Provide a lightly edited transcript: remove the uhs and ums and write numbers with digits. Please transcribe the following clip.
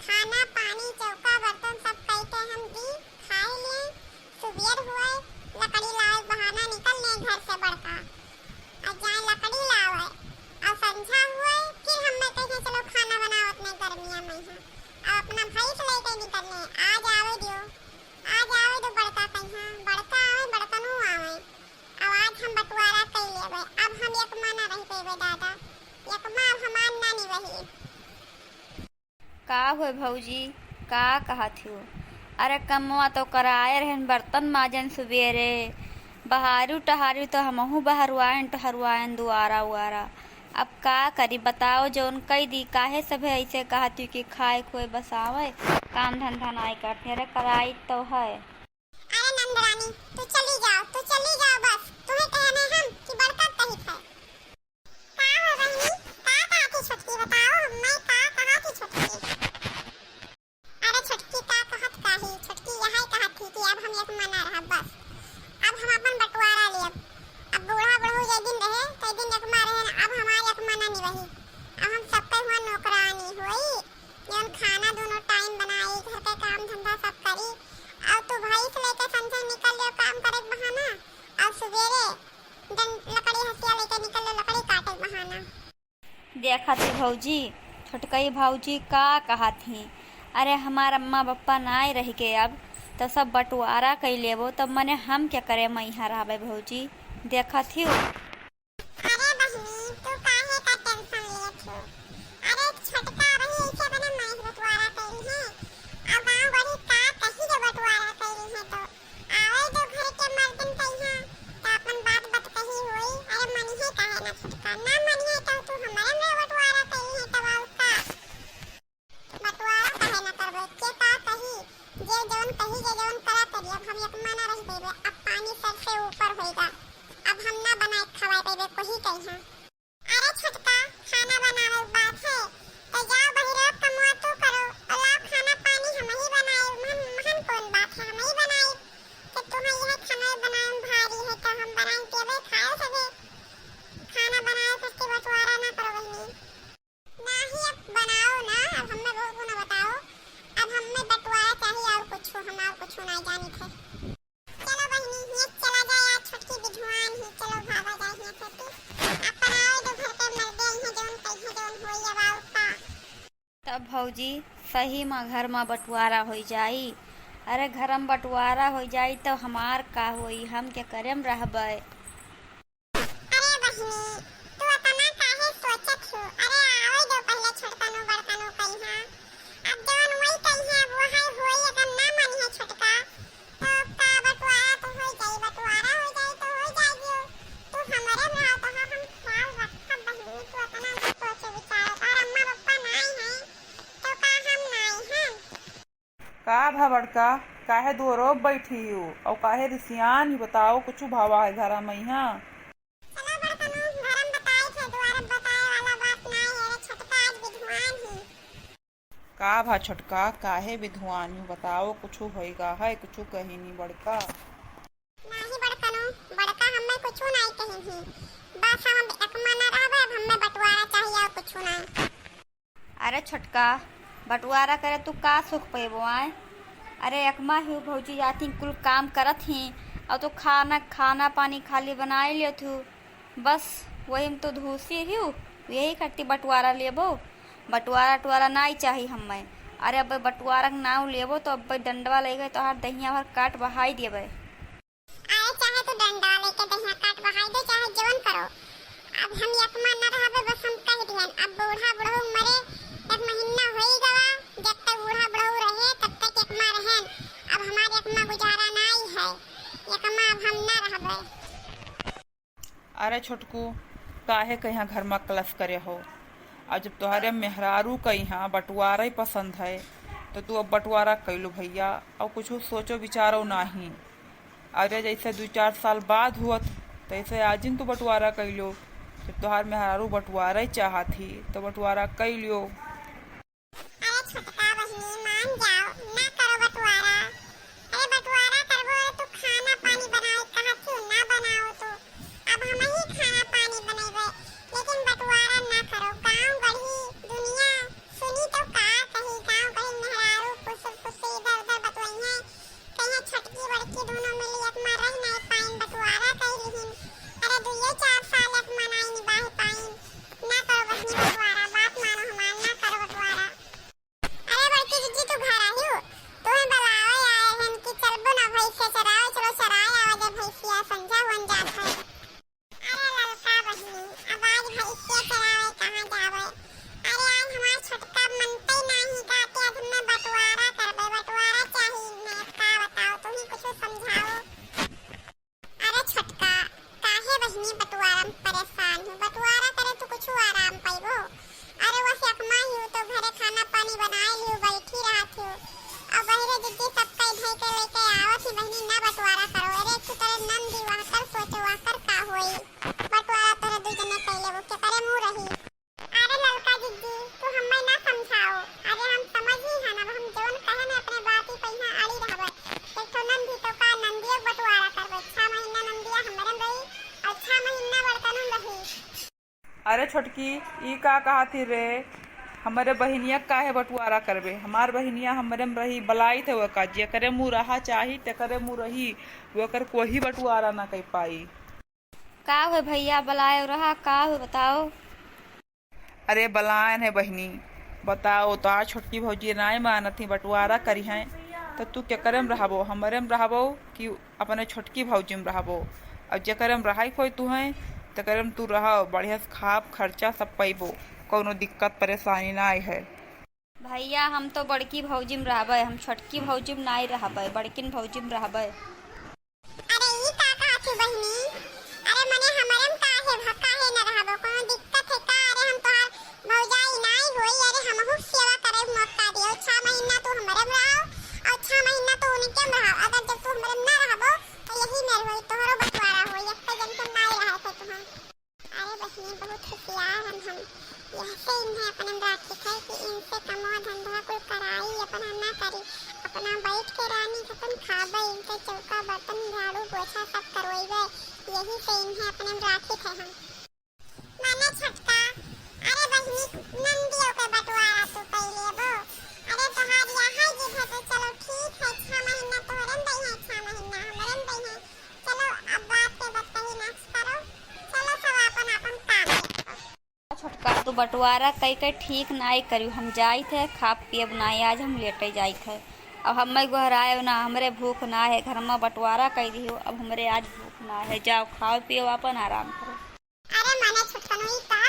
खाना पानी चौका बर्तन सब कई के हम दी खाए लिए। सुबेर हुए लकड़ी लाए बहाना निकल ले घर से बड़का और जाए लकड़ी लावे और संझा हुए फिर हमें कहे चलो खाना बनाओ अपने गर्मिया में है और अपना भैंस लेके निकलने आज आवे दो बड़का कहीं बड़का आवे बड़का नु आवे। अब आज हम बंटवारा कर लेवे। अब हम एक माना रह पेवे दादा एक मां हमार नानी वही। का हुए भौजी का कहत हो? अरे कमवा तो कराए रहन बर्तन माजन सुबेरे बहारू टहारू तो हमहू बहरुआन टहरुआन दुआरा उआरा। अब का करी बताओ जोन कई दी काहे सभे ऐसे कहती कि खाए खोए बसावे काम धंधा नाई करते। अरे कराई तो है। अरे नंदरानी तू चली जाओ बस तुम्हें कहने हम कि बड़का कही है। का हो बहनी का थी छोटकी बताओ मैं का कहा थी छोटकी। अरे छोटकी का कहत काही छोटकी यही कहत थी कि अब हम एक मना रहा बस। अब हम अपन बंटवारा लिए अब बूढ़ा बहू जे दिन रहे ते दिन एक मारे हैं अब हमारे एक मना नहीं रही। अब हम सबके हुआ नौकरानी हुई जौन खाना दोनों टाइम बनाई घर के काम धंधा सब करी। अब तू भैंस लेके संझे निकल लियो काम करे बहाना और सवेरे लकड़ी हसिया लेके निकल लियो लकड़ी काटे बहाना। देखा थी भौजी छोटकई भौजी का कहा थी। अरे हमार अम्मा पप्पा नाई रह के अब तो सब बंटवारा कई लेबो तब मने हम क्या करे मैं यहाँ रहबे भौजी देखा थी। अरे बहनी तू काहे का टेंशन लेत हो। अरे छोटका रही ऐसे बने मैं बंटवारा करी है अब गांव बड़ी का कही जो बंटवारा करी है तो आवे जो घर के मर्दन कहिया तो अपन बात बत कही होई। अरे मनी है काहे ना छोटका ना मनी है तो तू हमारे में बंटवारा करी है तब उसका बंटवारा काहे ना करबे के का कही जे जौन कही जे जौन करा करी। अब हम एक माना रह देबे अब पानी सर से ऊपर होएगा अब हम ना बनाए खवाए पेबे कोही कहिया। अरे छोटका खाना बनावे बात है तो जाओ बहिरा कमवा तू करो और लाओ खाना पानी हम ही बनाए हम कौन बात है हम ही बनाए कि तुम्हें यह खाना बनाए भारी है तो हम बनाए पेबे खाए सके खाना बनाए सके बंटवारा ना करो बहनी ना ही अब बनाओ ना। अब हमें वो ना बताओ अब हमें बंटवारा चाहिए और कुछ हम और कुछ नहीं जानी थे। चलो बहनी ये चला जाए आज छोटकी विधवान ही चलो भागा जाए ये छोटी अपन आओ तो घर पे मर्दे हैं जोन कहीं जोन होई अब आओ का। तब भौजी सही में घर में बंटवारा हो जाई। अरे घर में बंटवारा हो जाई तो हमार का होई हम क्या करेम रहबे। अरे बहनी तू इतना काहे सोचत हो। अरे आओ दो पहले छोटका नो बड़का नो कहिया अब जवन वही कहिया वो है होई अगर ना मानी है छोटका तो का बंटवारा तो हो जाई बंटवारा हो जाई तो हो जाएगी। तू हमारे में आओ तो हम ख्याल रखब बहनी तू इतना सोचे विचार और अम्मा पापा नहीं है तो का हम नहीं हैं। का भा बड़का काहे दूरो बैठी हो और काहे रिसियान ही बताओ कुछ भावा है घर में यहाँ। चलो बड़का नो घरम बताए थे द्वारा बताए वाला बात नहीं है छोटका आज विधवान ही। का भा छोटका काहे विधवान ही बताओ कुछ होएगा है कुछ कही नहीं बड़का। नहीं बड़का नो बड़का हमें कुछ नहीं कही थी बस हम एक मना रहबे अब हमें बंटवारा चाहिए और कुछ नहीं। अरे छोटका बंटवारा करे तू का सुख पेबो आए। अरे एकमा ही भौजी जाती कुल काम करत ही और तो खाना पानी खाली बनाए लियो थू बस वही में तो धूसी ही यही करती बंटवारा लेबो बंटवारा टुवारा नहीं चाहिए हमें। अरे अब बंटवारा नाव लेबो तो अब डंडवा ले गए तो हर दहिया भर काट बहाई देबे। अरे चाहे तो डंडा लेके दहिया काट बहाई दे चाहे जवन करो अब हम एक मना रहबे बस हम कह दिहन। अब बूढ़ा बुढ़ऊ मरे एक महीना होई गवा जब तक बूढ़ा बुढ़ऊ रहे तब तक एक मां रहन। अब हमारे एक मां गुजारा नहीं है एक मां अब हम ना रहबे। अरे छोटकू काहे कहीं घर में कलश करे हो और जब तुम्हारे मेहरारू कहीं बंटवारा ही पसंद है तो तू अब बंटवारा कैलो भैया और कुछ सोचो विचारो नहीं। अरे जैसे 2-4 साल बाद हुआ तैसे आज तू बंटवारा कैलो जब तुहार मेहरारू बंटवारा ही चाहती तो बंटवारा कैलियो। अरे छोटका बहनी मान जाओ ना करो बंटवारा। अरे बंटवारा करबो तो खाना पानी बनाओ कहा क्यों ना बनाओ तो अब हम ही खाना पानी बनेबे लेकिन बंटवारा ना करो। गांव गढ़ी दुनिया सुनी तो का कही गांव गढ़ी बनाए लियो बैठी रहा थियो अब बहिरे दीदी सब कई धई के लेके आवत ही बहनी ना बंटवारा करो अरे तू तेरे नंदी वहां कर सोचो वहां कर का होई बंटवारा तेरे दू जने कैले वो के करे मुंह रही अरे ललका दीदी तू हमें ना समझाओ अरे हम समझ ही है ना हम जोन कहे ना अपने बात ही पहिया आड़ी रहबे एक तो नंदी तो का नंदिया बंटवारा करबे 6 महीना नंदिया हमरन रही और 6 महीना बर्तन रही। अरे छोटकी ई का कहा थी रे हमारे बहिनिया काहे बंटवारा करबे हमार बहिनिया हमरे में रही बलाई थे वो का जे करे मुँह रहा चाही ते करे मुँह रही वो कर कोई बंटवारा ना कर पाई। का हुए भैया बलाए रहा का हुए बताओ। अरे बलायन है बहनी बताओ तो आज छोटकी भौजी नाय मानत ही बंटवारा करी हैं तो तू क्या करे में रहबो हमारे में रहबो कि अपने छोटकी भौजी में रहबो अब जे करे में रहाई कोई तू है तो करे में तू रह बढ़िया से खाब खर्चा सब पैबो कोनो दिक्कत परेशानी ना आई है। भैया हम तो बड़की भौजी में रहबे हम छोटकी भौजी में नहीं रहबे बड़किन भौजी में रहबे। अरे ई का कहा थी बहनी अरे मने हमरम काहे न रहबो कोनो दिक्कत है का अरे हम तोहार भौजाई नहीं होई अरे हमहु सेवा करे मौका दियो 6 महीना तू हमरम रहो और 6 महीना तू उनके में रहो अगर जब तू हमरम ना रहबो तो यही मेर होई तोहरो बंटवारा होई एक जन के नहीं रहे थे तुम। अरे बहनी बहुत होशियार हम ऐसे इन्हें अपने राखी थे कि इनसे कमो धंधा कोई कराई अपना ना करी अपना बैठ के रानी खतन खाबे इनसे चौका बर्तन झाड़ू पोछा सब करवाइबे यही से इन्हें अपने राखी थे हम। माने छटका अरे बहनी नंदियों के बंटवारा तू पहले बो अरे तोहार यहाँ जिद है तो चलो ठीक है 6 महीना तोहरन दई है 6 महीना हमरन दई है चलो अब बात पे बताई ना करो चलो सब अपन अपन काम छोटका तू बंटवारा कई कई ठीक नाई करी हम जाई थे खा पिए बनाई आज हम लेटे जाई थे अब हमें घर आए ना हमरे भूख ना है घर में बंटवारा कह दियो अब हमरे आज भूख ना है जाओ खाओ पियो अपन आराम करो। अरे माने छुटकनो ई का